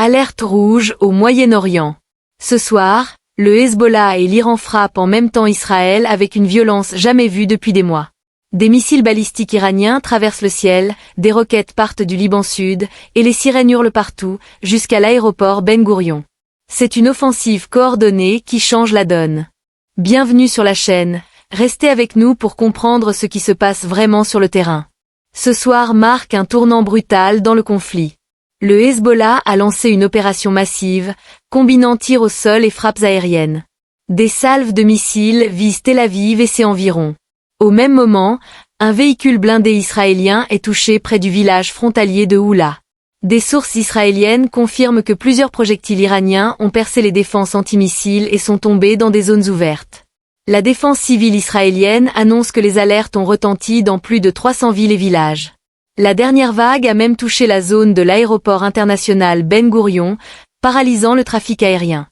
Alerte rouge au Moyen-Orient. Ce soir, le Hezbollah et l'Iran frappent en même temps Israël avec une violence jamais vue depuis des mois. Des missiles balistiques iraniens traversent le ciel, des roquettes partent du Liban Sud, et les sirènes hurlent partout, jusqu'à l'aéroport Ben Gourion. C'est une offensive coordonnée qui change la donne. Bienvenue sur la chaîne, restez avec nous pour comprendre ce qui se passe vraiment sur le terrain. Ce soir marque un tournant brutal dans le conflit. Le Hezbollah a lancé une opération massive, combinant tirs au sol et frappes aériennes. Des salves de missiles visent Tel Aviv et ses environs. Au même moment, un véhicule blindé israélien est touché près du village frontalier de Houla. Des sources israéliennes confirment que plusieurs projectiles iraniens ont percé les défenses antimissiles et sont tombés dans des zones ouvertes. La défense civile israélienne annonce que les alertes ont retenti dans plus de 300 villes et villages. La dernière vague a même touché la zone de l'aéroport international Ben Gourion, paralysant le trafic aérien.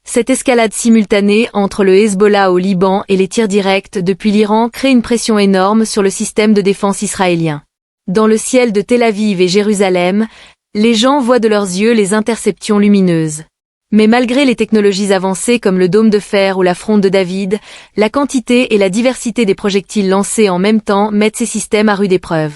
Cette escalade simultanée entre le Hezbollah au Liban et les tirs directs depuis l'Iran crée une pression énorme sur le système de défense israélien. Dans le ciel de Tel Aviv et Jérusalem, les gens voient de leurs yeux les interceptions lumineuses. Mais malgré les technologies avancées comme le dôme de fer ou la fronde de David, la quantité et la diversité des projectiles lancés en même temps mettent ces systèmes à rude épreuve.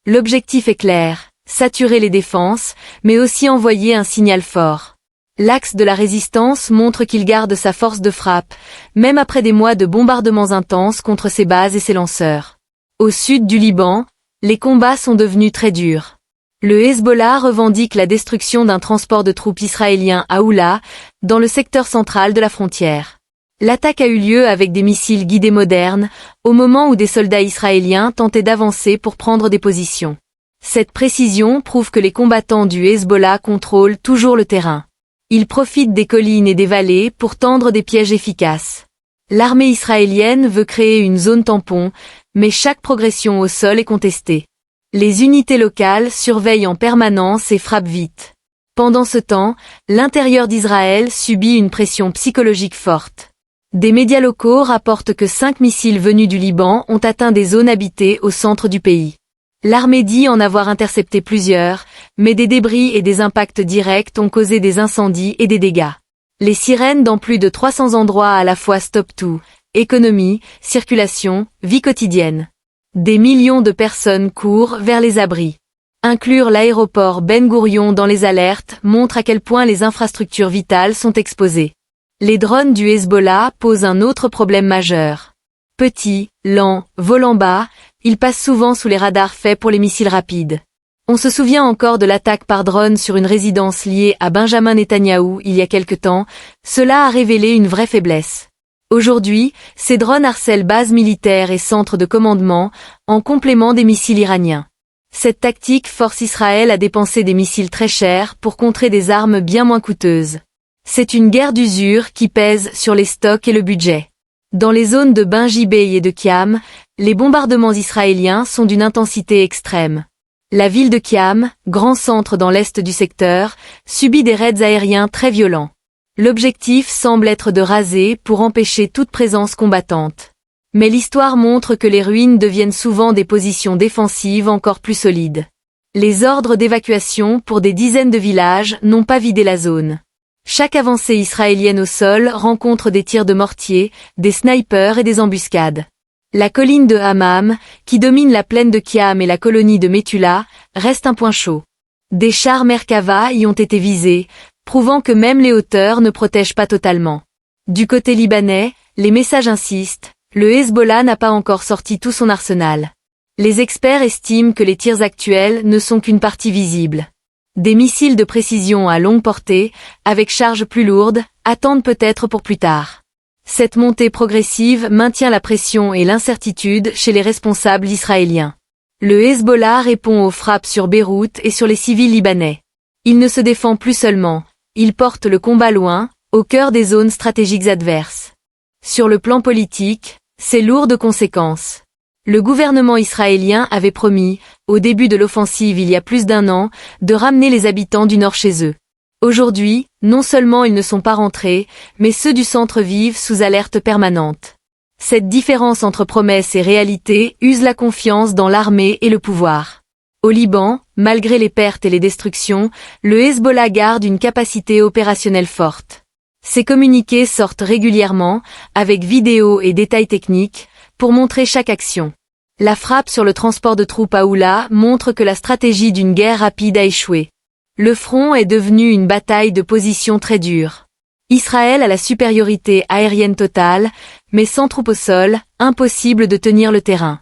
L'objectif est clair, saturer les défenses, mais aussi envoyer un signal fort. L'axe de la résistance montre qu'il garde sa force de frappe, même après des mois de bombardements intenses contre ses bases et ses lanceurs. Au sud du Liban, les combats sont devenus très durs. Le Hezbollah revendique la destruction d'un transport de troupes israélien à Houla, dans le secteur central de la frontière. L'attaque a eu lieu avec des missiles guidés modernes, au moment où des soldats israéliens tentaient d'avancer pour prendre des positions. Cette précision prouve que les combattants du Hezbollah contrôlent toujours le terrain. Ils profitent des collines et des vallées pour tendre des pièges efficaces. L'armée israélienne veut créer une zone tampon, mais chaque progression au sol est contestée. Les unités locales surveillent en permanence et frappent vite. Pendant ce temps, l'intérieur d'Israël subit une pression psychologique forte. Des médias locaux rapportent que 5 missiles venus du Liban ont atteint des zones habitées au centre du pays. L'armée dit en avoir intercepté plusieurs, mais des débris et des impacts directs ont causé des incendies et des dégâts. Les sirènes dans plus de 300 endroits à la fois stoppent tout, économie, circulation, vie quotidienne. Des millions de personnes courent vers les abris. Inclure l'aéroport Ben Gourion dans les alertes montre à quel point les infrastructures vitales sont exposées. Les drones du Hezbollah posent un autre problème majeur. Petits, lents, volant bas, ils passent souvent sous les radars faits pour les missiles rapides. On se souvient encore de l'attaque par drone sur une résidence liée à Benjamin Netanyahou il y a quelque temps, cela a révélé une vraie faiblesse. Aujourd'hui, ces drones harcèlent bases militaires et centres de commandement, en complément des missiles iraniens. Cette tactique force Israël à dépenser des missiles très chers pour contrer des armes bien moins coûteuses. C'est une guerre d'usure qui pèse sur les stocks et le budget. Dans les zones de Ben Jibei et de Kiam, les bombardements israéliens sont d'une intensité extrême. La ville de Kiam, grand centre dans l'est du secteur, subit des raids aériens très violents. L'objectif semble être de raser pour empêcher toute présence combattante. Mais l'histoire montre que les ruines deviennent souvent des positions défensives encore plus solides. Les ordres d'évacuation pour des dizaines de villages n'ont pas vidé la zone. Chaque avancée israélienne au sol rencontre des tirs de mortier, des snipers et des embuscades. La colline de Hammam, qui domine la plaine de Kiam et la colonie de Metula, reste un point chaud. Des chars Merkava y ont été visés, prouvant que même les hauteurs ne protègent pas totalement. Du côté libanais, les messages insistent, le Hezbollah n'a pas encore sorti tout son arsenal. Les experts estiment que les tirs actuels ne sont qu'une partie visible. Des missiles de précision à longue portée, avec charge plus lourde, attendent peut-être pour plus tard. Cette montée progressive maintient la pression et l'incertitude chez les responsables israéliens. Le Hezbollah répond aux frappes sur Beyrouth et sur les civils libanais. Il ne se défend plus seulement, il porte le combat loin, au cœur des zones stratégiques adverses. Sur le plan politique, c'est lourd de conséquences. Le gouvernement israélien avait promis, au début de l'offensive il y a plus d'1 an, de ramener les habitants du nord chez eux. Aujourd'hui, non seulement ils ne sont pas rentrés, mais ceux du centre vivent sous alerte permanente. Cette différence entre promesses et réalité use la confiance dans l'armée et le pouvoir. Au Liban, malgré les pertes et les destructions, le Hezbollah garde une capacité opérationnelle forte. Ses communiqués sortent régulièrement, avec vidéos et détails techniques, pour montrer chaque action. La frappe sur le transport de troupes à Oula montre que la stratégie d'une guerre rapide a échoué. Le front est devenu une bataille de position très dure. Israël a la supériorité aérienne totale, mais sans troupes au sol, impossible de tenir le terrain.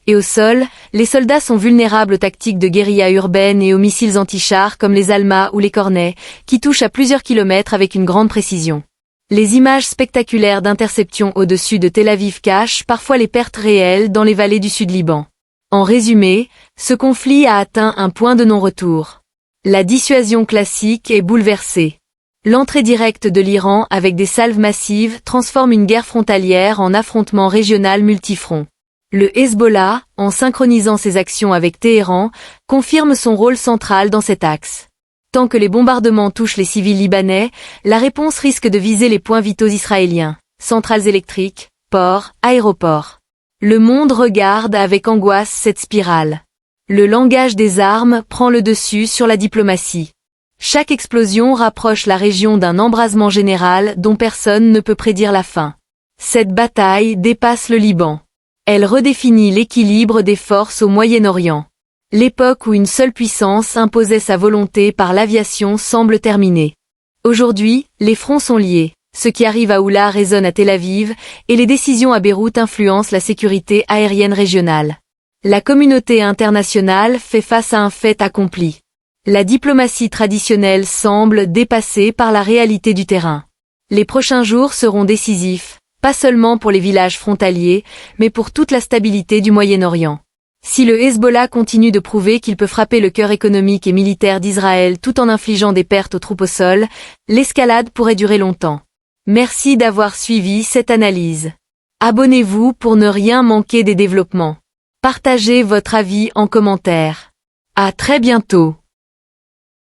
Et au sol, les soldats sont vulnérables aux tactiques de guérilla urbaine et aux missiles anti-chars comme les Alma ou les Cornets, qui touchent à plusieurs kilomètres avec une grande précision. Les images spectaculaires d'interceptions au-dessus de Tel Aviv cachent parfois les pertes réelles dans les vallées du Sud-Liban. En résumé, ce conflit a atteint un point de non-retour. La dissuasion classique est bouleversée. L'entrée directe de l'Iran avec des salves massives transforme une guerre frontalière en affrontement régional multifront. Le Hezbollah, en synchronisant ses actions avec Téhéran, confirme son rôle central dans cet axe. Tant que les bombardements touchent les civils libanais, la réponse risque de viser les points vitaux israéliens, centrales électriques, ports, aéroports. Le monde regarde avec angoisse cette spirale. Le langage des armes prend le dessus sur la diplomatie. Chaque explosion rapproche la région d'un embrasement général dont personne ne peut prédire la fin. Cette bataille dépasse le Liban. Elle redéfinit l'équilibre des forces au Moyen-Orient. L'époque où une seule puissance imposait sa volonté par l'aviation semble terminée. Aujourd'hui, les fronts sont liés. Ce qui arrive à Oula résonne à Tel Aviv, et les décisions à Beyrouth influencent la sécurité aérienne régionale. La communauté internationale fait face à un fait accompli. La diplomatie traditionnelle semble dépassée par la réalité du terrain. Les prochains jours seront décisifs, pas seulement pour les villages frontaliers, mais pour toute la stabilité du Moyen-Orient. Si le Hezbollah continue de prouver qu'il peut frapper le cœur économique et militaire d'Israël tout en infligeant des pertes aux troupes au sol, l'escalade pourrait durer longtemps. Merci d'avoir suivi cette analyse. Abonnez-vous pour ne rien manquer des développements. Partagez votre avis en commentaire. À très bientôt.